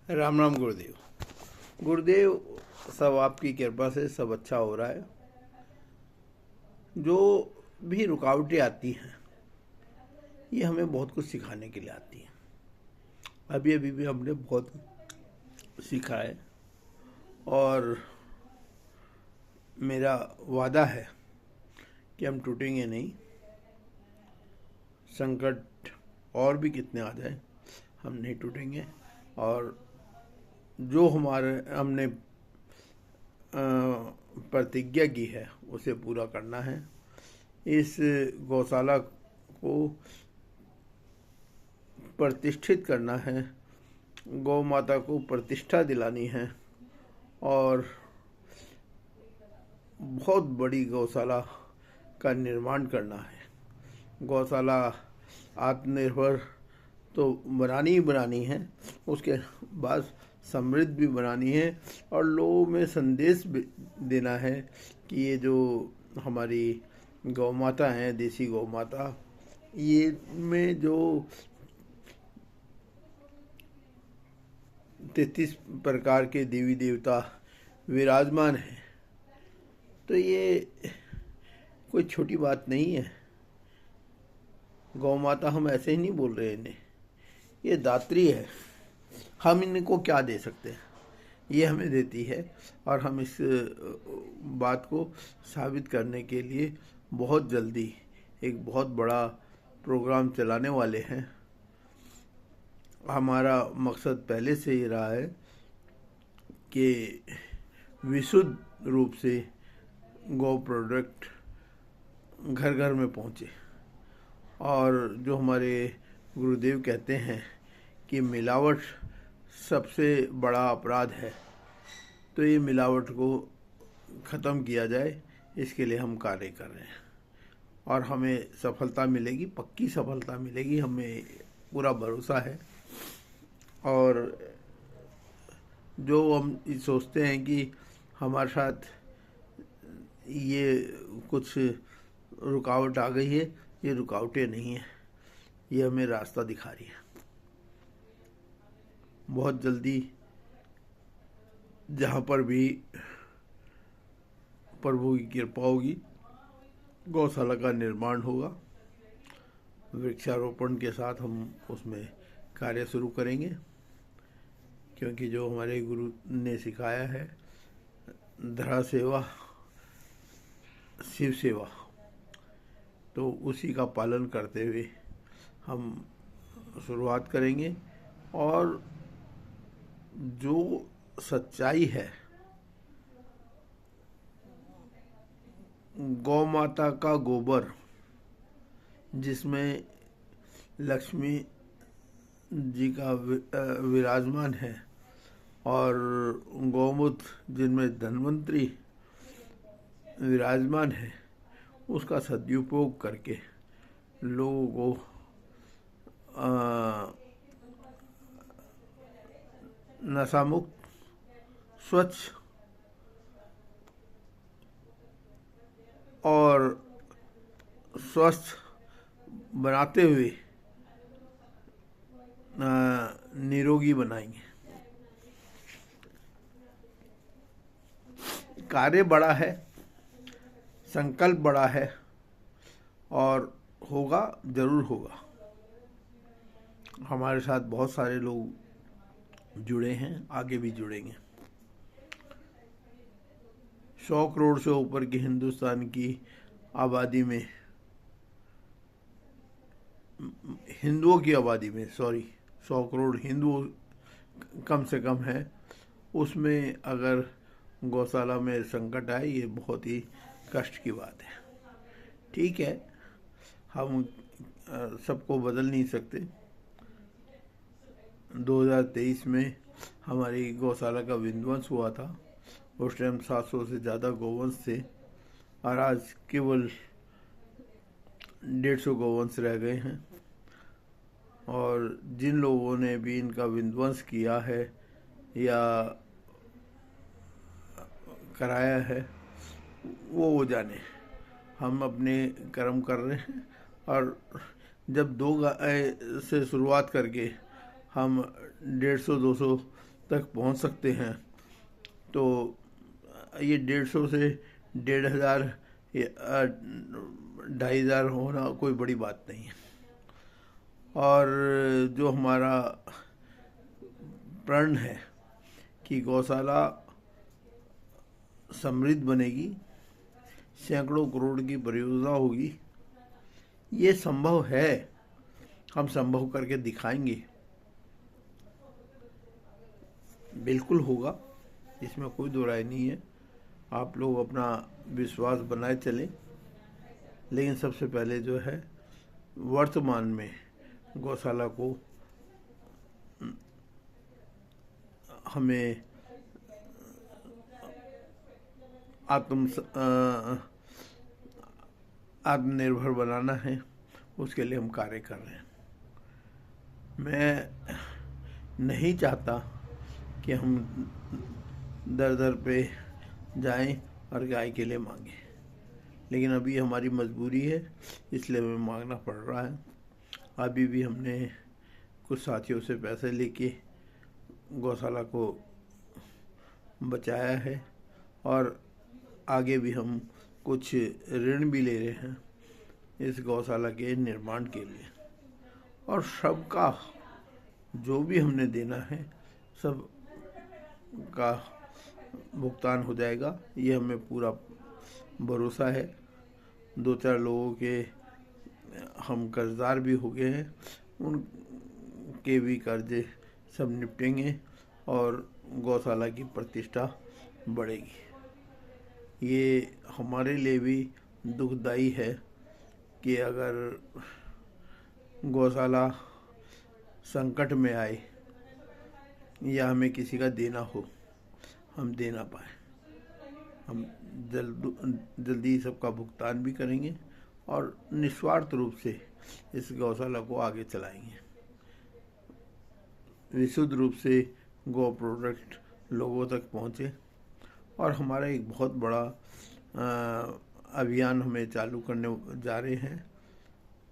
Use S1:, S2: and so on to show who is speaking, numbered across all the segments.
S1: राम राम गुरुदेव। गुरुदेव, सब आपकी कृपा से सब अच्छा हो रहा है। जो भी रुकावटें आती हैं ये हमें बहुत कुछ सिखाने के लिए आती हैं। अभी अभी भी हमने बहुत सीखा है और मेरा वादा है कि हम टूटेंगे नहीं। संकट और भी कितने आ जाए हम नहीं टूटेंगे। और जो हमारे हमने प्रतिज्ञा की है उसे पूरा करना है। इस गौशाला को प्रतिष्ठित करना है, गौ माता को प्रतिष्ठा दिलानी है और बहुत बड़ी गौशाला का निर्माण करना है। गौशाला आत्मनिर्भर तो बनानी ही बनानी है, उसके बाद समृद्ध भी बनानी है और लोगों में संदेश भी देना है कि ये जो हमारी गौ माता हैं, देसी गौ माता, ये में जो 33 प्रकार के देवी देवता विराजमान हैं, तो ये कोई छोटी बात नहीं है। गौ माता हम ऐसे ही नहीं बोल रहे इन्हें, ये दात्री है। हम इनको क्या दे सकते हैं, ये हमें देती है। और हम इस बात को साबित करने के लिए बहुत जल्दी एक बहुत बड़ा प्रोग्राम चलाने वाले हैं। हमारा मकसद पहले से ही रहा है कि विशुद्ध रूप से गौ प्रोडक्ट घर घर में पहुँचे। और जो हमारे गुरुदेव कहते हैं कि मिलावट सबसे बड़ा अपराध है, तो ये मिलावट को ख़त्म किया जाए, इसके लिए हम कार्य कर रहे हैं और हमें सफलता मिलेगी, पक्की सफलता मिलेगी, हमें पूरा भरोसा है। और जो हम सोचते हैं कि हमारे साथ ये कुछ रुकावट आ गई है, ये रुकावटें नहीं है, ये हमें रास्ता दिखा रही है। बहुत जल्दी जहाँ पर भी प्रभु की कृपा होगी, गौशाला का निर्माण होगा। वृक्षारोपण के साथ हम उसमें कार्य शुरू करेंगे, क्योंकि जो हमारे गुरु ने सिखाया है, धरा सेवा शिव सेवा, तो उसी का पालन करते हुए हम शुरुआत करेंगे। और जो सच्चाई है, गौ माता का गोबर जिसमें लक्ष्मी जी का विराजमान है और गौमूत्र जिनमें धन्वंतरी विराजमान है, उसका सदुपयोग करके लोगों को नशा मुक्त, स्वच्छ और स्वस्थ बनाते हुए निरोगी बनाएंगे। कार्य बड़ा है, संकल्प बड़ा है और होगा, जरूर होगा। हमारे साथ बहुत सारे लोग जुड़े हैं, आगे भी जुड़ेंगे। 100 करोड़ से ऊपर की हिंदुस्तान की आबादी में, हिंदुओं की आबादी में, 100 करोड़ हिंदू कम से कम है, उसमें अगर गौशाला में संकट आए, ये बहुत ही कष्ट की बात है। ठीक है, हम सबको बदल नहीं सकते। 2023 में हमारी गौशाला का विध्वंस हुआ था, उस टाइम 700 से ज़्यादा गौवंश थे और आज केवल 150 गौवंश रह गए हैं। और जिन लोगों ने भी इनका विध्वंस किया है या कराया है, वो जाने। हम अपने कर्म कर रहे हैं और जब 2 गाय से शुरुआत करके हम 150-200 तक पहुंच सकते हैं, तो ये 150 से 1,500 या 2,500 होना कोई बड़ी बात नहीं है। और जो हमारा प्रण है कि गौशाला समृद्ध बनेगी, सैकड़ों करोड़ की परियोजना होगी, ये संभव है, हम संभव करके दिखाएंगे। बिल्कुल होगा, इसमें कोई दो राय नहीं है। आप लोग अपना विश्वास बनाए चलें। लेकिन सबसे पहले जो है, वर्तमान में गौशाला को हमें आत्मनिर्भर बनाना है, उसके लिए हम कार्य कर रहे हैं। मैं नहीं चाहता कि हम दर दर पे जाएं और गाय के लिए मांगें, लेकिन अभी हमारी मजबूरी है, इसलिए हमें मांगना पड़ रहा है। अभी भी हमने कुछ साथियों से पैसे लेके गौशाला को बचाया है, और आगे भी हम कुछ ऋण भी ले रहे हैं इस गौशाला के निर्माण के लिए। और सबका जो भी हमने देना है, सब का भुगतान हो जाएगा, ये हमें पूरा भरोसा है। 2-4 लोगों के हम कर्जदार भी हो गए हैं, उनके भी कर्जे सब निपटेंगे और गौशाला की प्रतिष्ठा बढ़ेगी। ये हमारे लिए भी दुखदाई है कि अगर गौशाला संकट में आए या हमें किसी का देना हो, हम दे ना पाए। हम जल्दी सबका भुगतान भी करेंगे और निस्वार्थ रूप से इस गौशाला को आगे चलाएंगे। विशुद्ध रूप से गौ प्रोडक्ट लोगों तक पहुँचे, और हमारा एक बहुत बड़ा अभियान हमें चालू करने जा रहे हैं,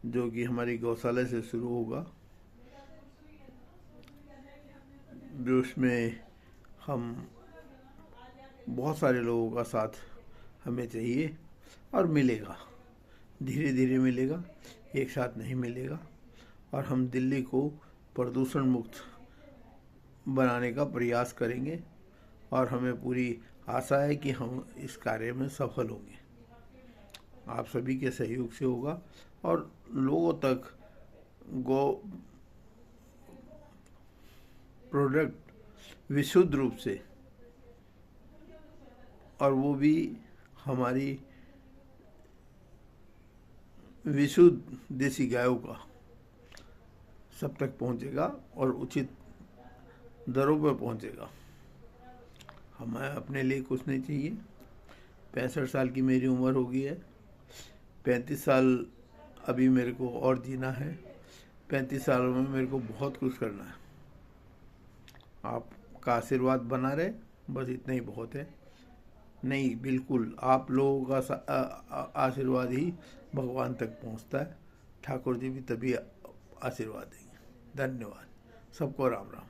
S1: जो कि हमारी गौशाला से शुरू होगा, जो उसमें हम बहुत सारे लोगों का साथ हमें चाहिए, और मिलेगा, धीरे धीरे मिलेगा, एक साथ नहीं मिलेगा। और हम दिल्ली को प्रदूषण मुक्त बनाने का प्रयास करेंगे, और हमें पूरी आशा है कि हम इस कार्य में सफल होंगे। आप सभी के सहयोग से होगा, और लोगों तक गौ प्रोडक्ट विशुद्ध रूप से, और वो भी हमारी विशुद्ध देसी गायों का, सब तक पहुंचेगा और उचित दरों पर पहुंचेगा। हमें अपने लिए कुछ नहीं चाहिए। 65 साल की मेरी उम्र हो गई है, 35 साल अभी मेरे को और जीना है। 35 सालों में मेरे को बहुत कुछ करना है। आपका आशीर्वाद बना रहे, बस इतना ही बहुत है। नहीं, बिल्कुल आप लोगों का आशीर्वाद ही भगवान तक पहुंचता है। ठाकुर जी भी तभी आशीर्वाद देंगे। धन्यवाद। सबको राम राम।